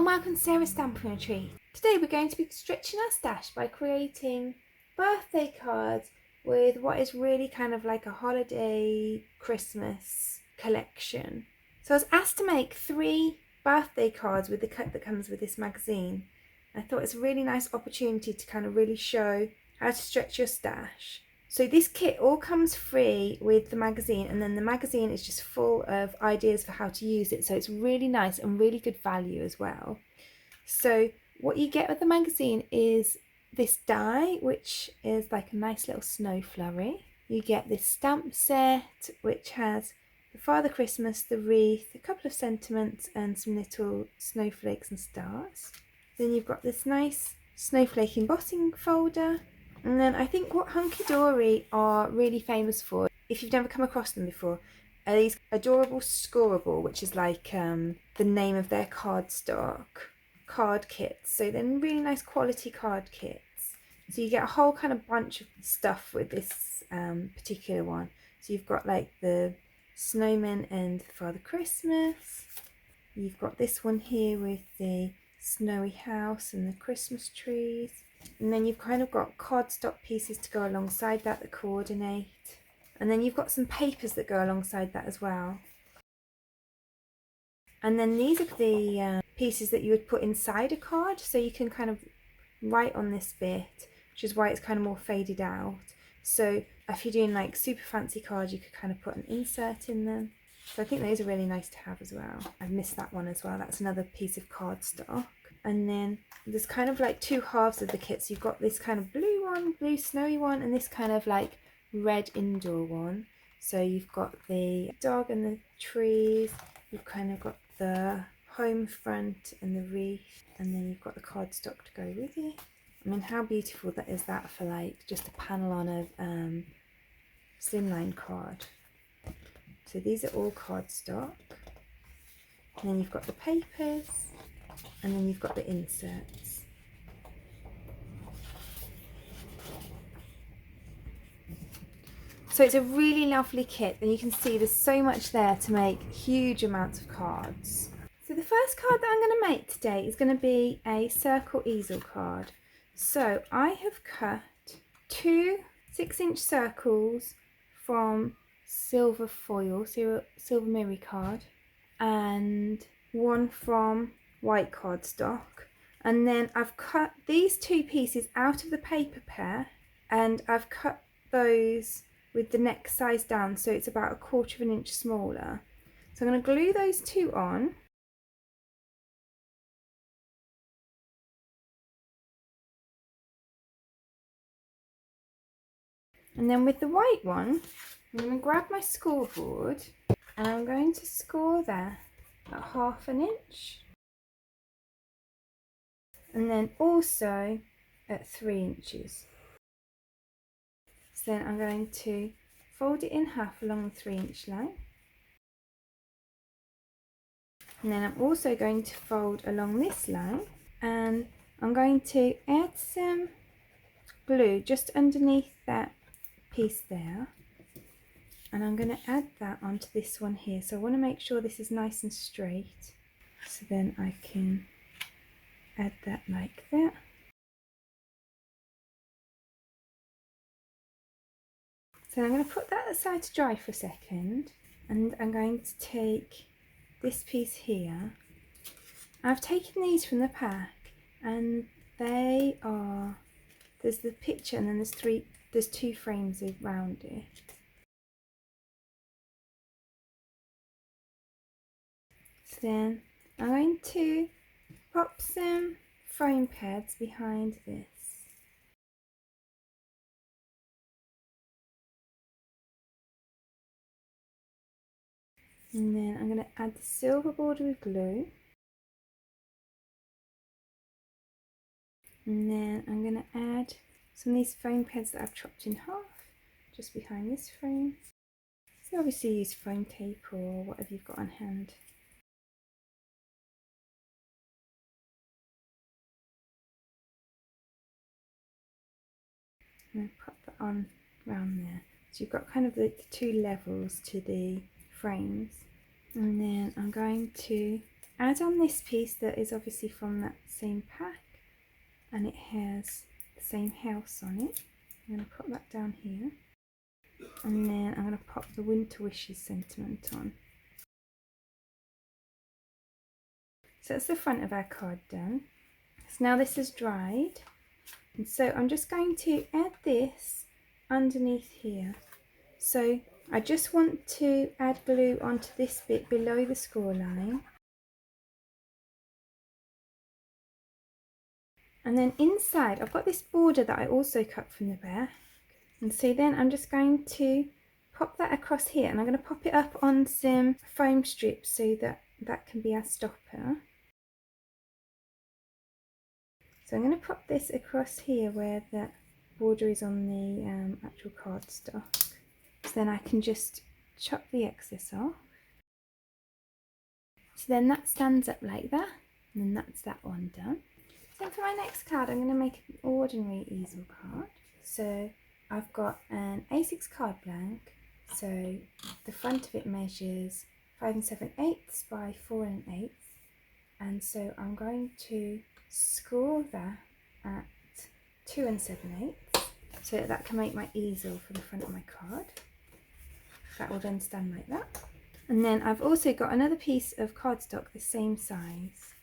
and welcome to Sarah's Stamping on a Tree. Today we're going to be stretching our stash by creating birthday cards with what is really kind of like a holiday Christmas collection. So I was asked to make 3 birthday cards with the kit that comes with this magazine. I thought it's a really nice opportunity to kind of really show how to stretch your stash. So this kit all comes free with the magazine, and then the magazine is just full of ideas for how to use it. So it's really nice and really good value as well. So what you get with the magazine is this die, which is like a nice little snow flurry. You get this stamp set, which has the Father Christmas, the wreath, a couple of sentiments and some little snowflakes and stars. Then you've got this nice snowflake embossing folder. And then I think what Hunkydory are really famous for, if you've never come across them before, are these adorable scoreable, which is like the name of their cardstock card kits. So they're really nice quality card kits. So you get a whole kind of bunch of stuff with this particular one. So you've got like the snowman and Father Christmas. You've got this one here with the snowy house and the Christmas trees. And then you've kind of got cardstock pieces to go alongside that coordinate. And then you've got some papers that go alongside that as well. And then these are the pieces that you would put inside a card, so you can kind of write on this bit, which is why it's kind of more faded out. So if you're doing like super fancy cards, you could kind of put an insert in them. So I think those are really nice to have as well. I've missed that one as well. That's another piece of cardstock. And then there's kind of like 2 halves of the kit. So you've got this kind of blue one, blue snowy one, and this kind of like red indoor one. So you've got the dog and the trees. You've kind of got the home front and the wreath, and then you've got the cardstock to go with it. I mean, how beautiful that is that for like just a panel on a slimline card. So these are all cardstock, and then you've got the papers, and then you've got the inserts. So it's a really lovely kit, and you can see there's so much there to make huge amounts of cards. So the first card that I'm going to make today is going to be a circle easel card. So I have cut 2 6-inch circles from silver foil, silver Mirri card, and 1 from white cardstock. And then I've cut these 2 pieces out of the paper pair, and I've cut those with the next size down, so it's about 1/4 of an inch smaller. So I'm going to glue those 2 on. And then with the white one, I'm going to grab my scoreboard and I'm going to score there at 1/2 inch. And then also at 3 inches. So then I'm going to fold it in half along the 3-inch line. And then I'm also going to fold along this line, and I'm going to add some glue just underneath that piece there. And I'm going to add that onto this one here. So I want to make sure this is nice and straight. So then I can add that like that. So I'm going to put that aside to dry for a second, and I'm going to take this piece here. I've taken these from the pack, and they are, there's the picture and then there's 2 frames around it. So then I'm going to pop some frame pads behind this. And then I'm going to add the silver border with glue. And then I'm going to add some of these foam pads that I've chopped in half, just behind this frame. So obviously use foam tape or whatever you've got on hand. And pop that on around there. So you've got kind of the 2 levels to the frames. And then I'm going to add on this piece that is obviously from that same pack, and it has the same house on it. I'm going to put that down here, and then I'm going to pop the Winter Wishes sentiment on. So that's the front of our card done. So now this is dried, and so I'm just going to add this underneath here. So I just want to add glue onto this bit below the score line. And then inside I've got this border that I also cut from the back. And so then I'm just going to pop that across here, and I'm going to pop it up on some foam strips so that that can be our stopper. So I'm going to pop this across here where the border is on the actual cardstock. So then I can just chop the excess off. So then that stands up like that, and then that's that one done. So for my next card, I'm going to make an ordinary easel card. So I've got an A6 card blank. So the front of it measures 5 7/8 by 4 1/8, and so I'm going to score that at 2 7/8, so that can make my easel for the front of my card. That will then stand like that. And then I've also got another piece of cardstock the same size.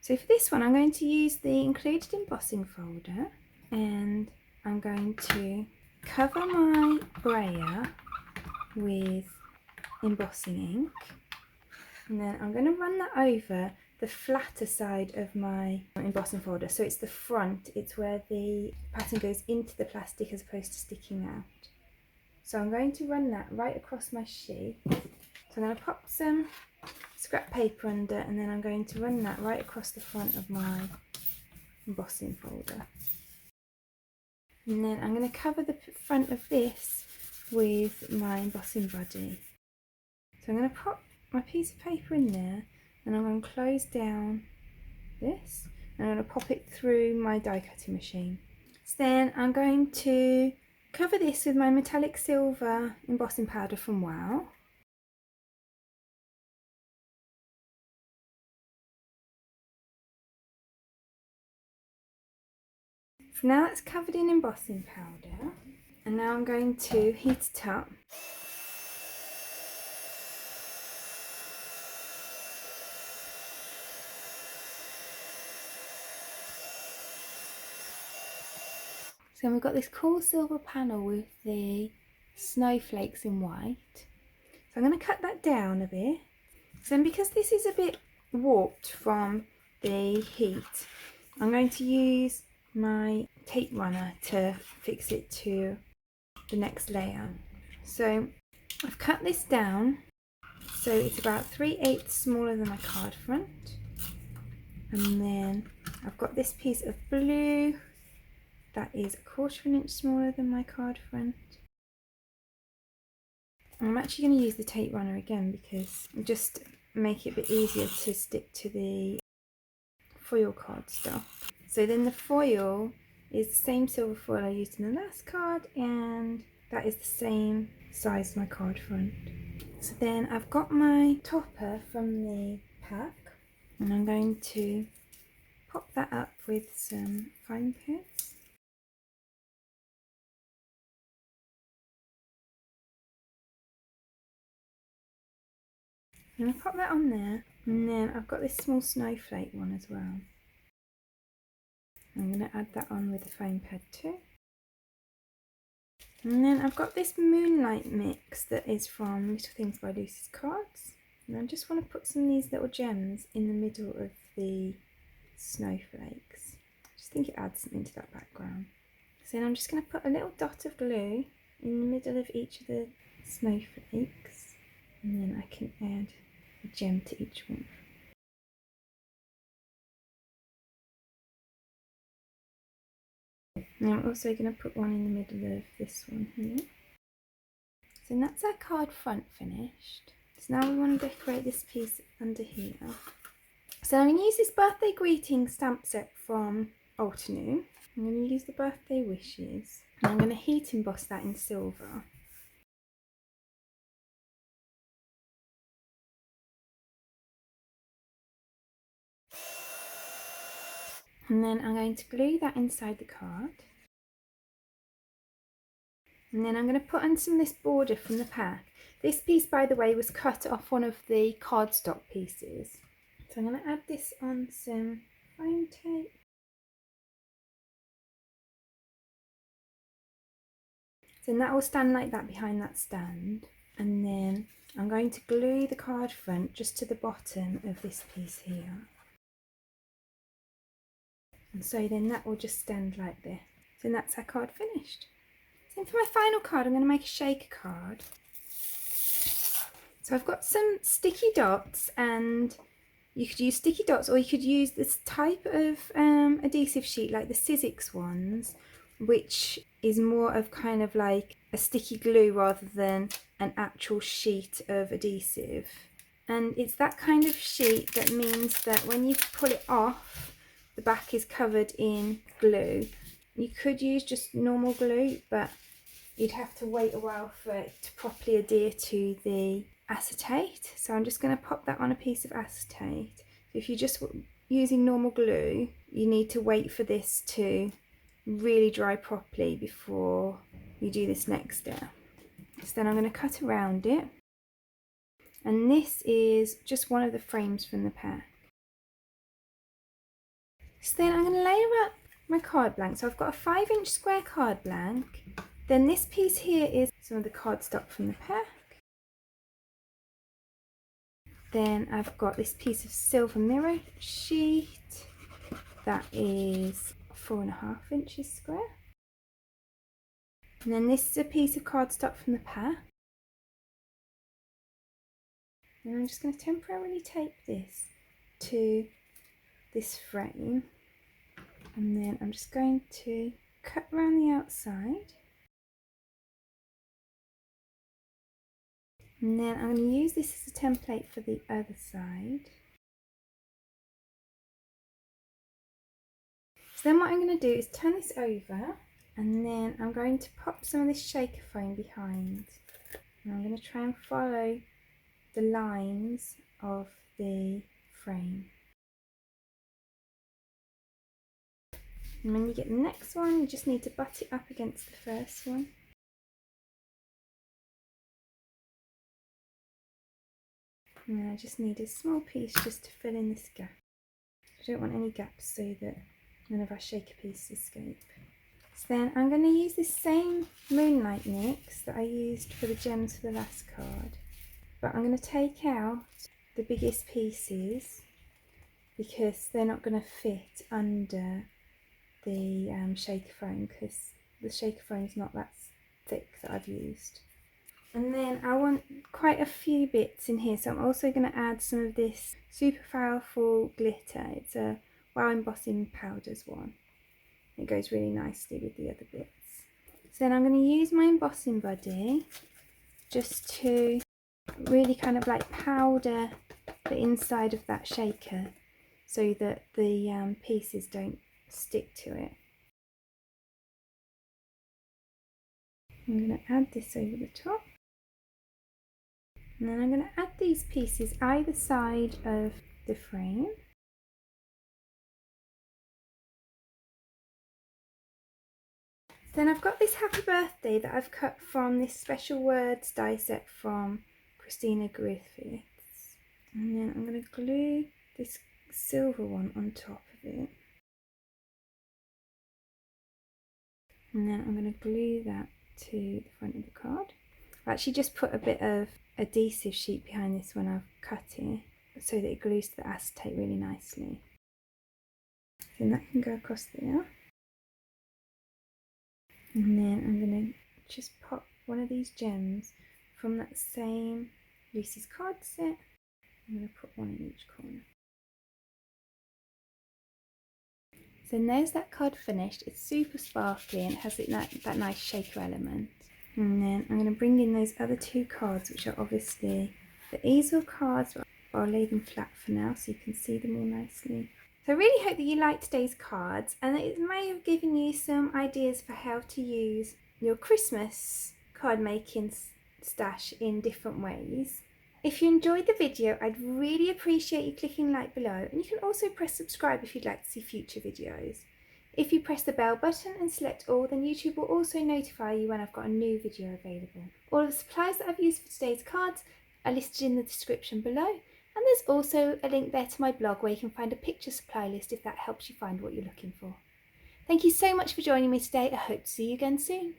So for this one I'm going to use the included embossing folder, and I'm going to cover my brayer with embossing ink, and then I'm going to run that over the flatter side of my embossing folder. So it's the front, it's where the pattern goes into the plastic as opposed to sticking out. So I'm going to run that right across my sheet. So I'm going to pop some scrap paper under, and then I'm going to run that right across the front of my embossing folder. And then I'm going to cover the front of this with my embossing body. So I'm going to pop my piece of paper in there, and I'm going to close down this, and I'm going to pop it through my die cutting machine. So then I'm going to cover this with my metallic silver embossing powder from Wow. So now it's covered in embossing powder, and now I'm going to heat it up. So we've got this cool silver panel with the snowflakes in white. So I'm going to cut that down a bit. So then, because this is a bit warped from the heat, I'm going to use my tape runner to fix it to the next layer. So I've cut this down, so it's about 3/8 smaller than my card front. And then I've got this piece of blue that is 1/4 inch smaller than my card front. I'm actually going to use the tape runner again because just make it a bit easier to stick to the foil cardstock. So then the foil is the same silver foil I used in the last card, and that is the same size as my card front. So then I've got my topper from the pack, and I'm going to pop that up with some foam pads. I'm going to pop that on there, and then I've got this small snowflake one as well. I'm going to add that on with the foam pad too. And then I've got this moonlight mix that is from Little Things by Lucy's Cards. And I just want to put some of these little gems in the middle of the snowflakes. I just think it adds something to that background. So then I'm just going to put a little dot of glue in the middle of each of the snowflakes, and then I can add a gem to each one. And I'm also going to put one in the middle of this one here. So that's our card front finished. So now we want to decorate this piece under here. So I'm going to use this birthday greeting stamp set from Altenew. I'm going to use the birthday wishes, and I'm going to heat emboss that in silver. And then I'm going to glue that inside the card. And then I'm going to put on some of this border from the pack. This piece, by the way, was cut off one of the cardstock pieces. So I'm going to add this on some foam tape. So that will stand like that behind that stand. And then I'm going to glue the card front just to the bottom of this piece here. And so then that will just stand like this. So that's our card finished. So for my final card, I'm going to make a shaker card. So I've got some sticky dots, and you could use sticky dots, or you could use this type of adhesive sheet like the Sizzix ones, which is more of kind of like a sticky glue rather than an actual sheet of adhesive. And it's that kind of sheet that means that when you pull it off, the back is covered in glue. You could use just normal glue, but you'd have to wait a while for it to properly adhere to the acetate. So I'm just going to pop that on a piece of acetate. If you're just using normal glue, you need to wait for this to really dry properly before you do this next step. So then I'm going to cut around it. And this is just one of the frames from the pack. So then I'm going to layer up my card blank. So I've got a 5-inch square card blank. Then this piece here is some of the cardstock from the pack. Then I've got this piece of silver mirror sheet that is 4.5 inches square. And then this is a piece of cardstock from the pack. And I'm just going to temporarily tape this to this frame. And then I'm just going to cut around the outside. And then I'm going to use this as a template for the other side. So then what I'm going to do is turn this over, and then I'm going to pop some of this shaker foam behind. And I'm going to try and follow the lines of the frame. And when you get the next one, you just need to butt it up against the first one. And then I just need a small piece just to fill in this gap. I don't want any gaps so that none of our shaker pieces escape. So then I'm going to use this same Moonlight mix that I used for the gems for the last card. But I'm going to take out the biggest pieces because they're not going to fit under the shaker foam, because the shaker foam is not that thick that I've used. And then I want quite a few bits in here, so I'm also going to add some of this super powerful glitter. It's a Wow Embossing Powders one. It goes really nicely with the other bits. So then I'm going to use my embossing buddy just to really kind of like powder the inside of that shaker so that the pieces don't stick to it. I'm going to add this over the top. And then I'm going to add these pieces either side of the frame. Then I've got this happy birthday that I've cut from this special words die set from Christina Griffiths. And then I'm going to glue this silver one on top of it. And then I'm going to glue that to the front of the card. I've actually just put a bit of adhesive sheet behind this when I've cut it so that it glues to the acetate really nicely. Then that can go across there. And then I'm going to just pop one of these gems from that same Lucy's card set. I'm going to put one in each corner. So there's that card finished. It's super sparkly and it has that nice shaker element. And then I'm going to bring in those other two cards, which are obviously the easel cards, but I'll lay them flat for now so you can see them all nicely. So I really hope that you liked today's cards and that it may have given you some ideas for how to use your Christmas card making stash in different ways. If you enjoyed the video, I'd really appreciate you clicking like below, and you can also press subscribe if you'd like to see future videos. If you press the bell button and select all, then YouTube will also notify you when I've got a new video available. All of the supplies that I've used for today's cards are listed in the description below, and there's also a link there to my blog where you can find a picture supply list if that helps you find what you're looking for. Thank you so much for joining me today. I hope to see you again soon.